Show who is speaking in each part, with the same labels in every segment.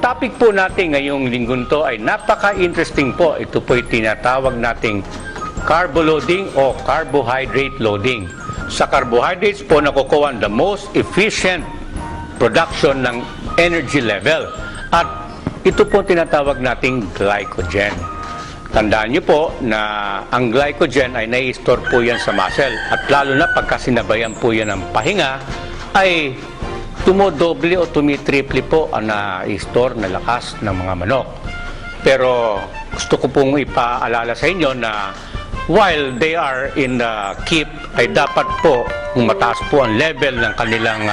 Speaker 1: topic po natin ngayong linggong to ay napaka-interesting po. Ito po ay tinatawag nating carbo loading o carbohydrate loading. Sa carbohydrates po nakukuha the most efficient production ng energy level. At ito po tinatawag nating glycogen. Tandaan niyo po na ang glycogen ay nai-store po yan sa muscle. At lalo na pagka sinabayan po yan ng pahinga, ay tumodoble o tumitriple po ang na-store na lakas ng mga manok. Pero gusto ko pong ipaalala sa inyo na while they are in the keep, ay dapat po, kung mataas po ang level ng kanilang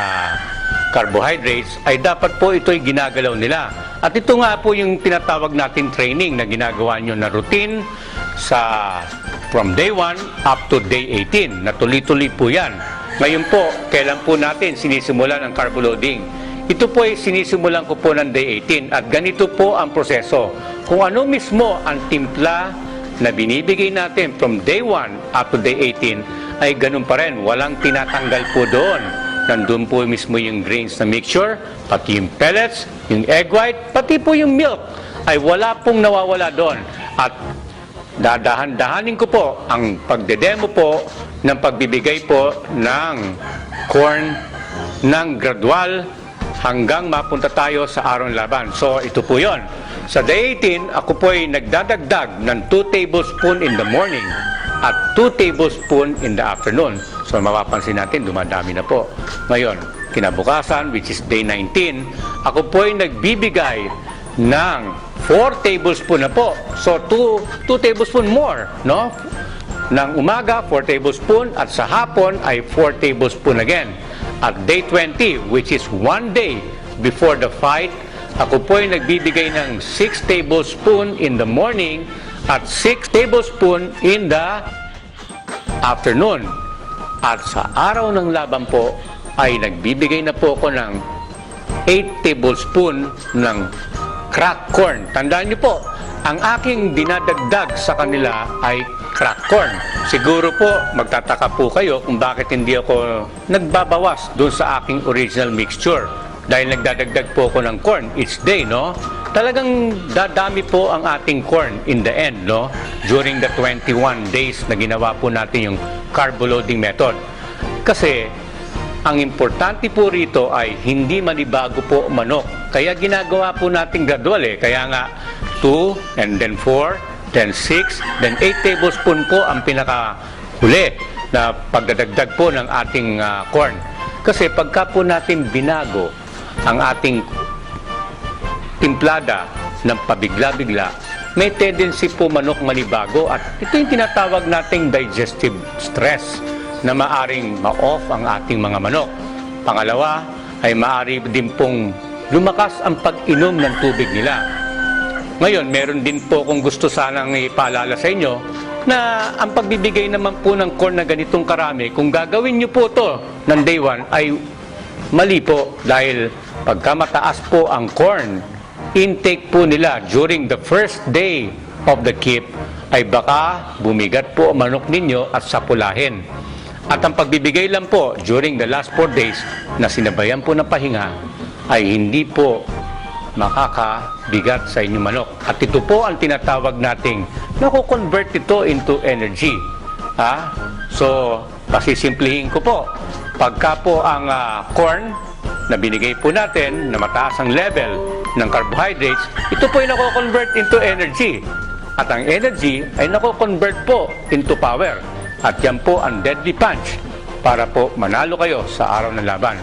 Speaker 1: carbohydrates, ay dapat po ito'y ginagalaw nila. At ito nga po yung tinatawag natin training na ginagawa nyo na routine from day 1 up to day 18. Na tuloy-tuloy po yan. Ngayon po, kailan po natin sinisimulan ang carbo loading? Ito po ay sinisimulan ko po ng day 18 at ganito po ang proseso. Kung ano mismo ang timpla na binibigay natin from day 1 up to day 18 ay ganun pa rin. Walang tinatanggal po doon. Nandun po mismo yung grains na mixture, pati yung pellets, yung egg white, pati po yung milk ay wala pong nawawala doon. At dadahan-dahanin ko po ang pagdedemo po ng pagbibigay po ng corn ng gradual hanggang mapunta tayo sa araw ng laban. So ito po yon. Sa day 18, ako po ay nagdadagdag ng 2 tablespoon in the morning at 2 tablespoon in the afternoon. So mapapansin natin, dumadami na po. Ngayon, kinabukasan, which is day 19, ako po ay nagbibigay ng 4 tablespoon na po. So 2 tablespoon more, no? Ng umaga, 4 tablespoon at sa hapon ay 4 tablespoon again. At day 20, which is 1 day before the fight, ako po ay nagbibigay ng 6 tablespoon in the morning at 6 tablespoon in the afternoon. At sa araw ng laban po ay nagbibigay na po ako ng 8 tablespoon ng cracked corn. Tandaan niyo po, ang aking dinadagdag sa kanila ay cracked corn. Siguro po magtataka po kayo kung bakit hindi ako nagbabawas doon sa aking original mixture. Dahil nagdadagdag po ako ng corn each day, no? Talagang dadami po ang ating corn in the end, no? During the 21 days na ginawa po natin yung carbo loading method. Kasi ang importante po rito ay hindi manibago po manok. Kaya ginagawa po natin gradual eh. Kaya nga 2 and then 4, then 6, then 8 tablespoon po ang pinakahuli na pagdadagdag po ng ating corn. Kasi pagka po natin binago ang ating timplada ng pabigla-bigla, may tendency po manok manibago at ito yung tinatawag nating digestive stress na maaring ma-off ang ating mga manok. Pangalawa ay maaari din pong lumakas ang pag-inom ng tubig nila. Ngayon, meron din po kung gusto sanang ipaalala sa inyo na ang pagbibigay naman po ng corn na ganitong karami, kung gagawin nyo po to ng day 1 ay mali po dahil pagka mataas po ang corn intake po nila during the first day of the keep ay baka bumigat po ang manok ninyo at sapulahin. At ang pagbibigay lang po during the last 4 days na sinabayan po ng pahinga ay hindi po makakabigat sa inyong manok. At ito po ang tinatawag nating nako-convert ito into energy. So, pasisimplihin ko po. Pagka po ang corn na binigay po natin na mataas ang level ng carbohydrates, ito po ay nako-convert into energy. At ang energy ay nako-convert po into power. At yan po ang deadly punch para po manalo kayo sa araw ng laban.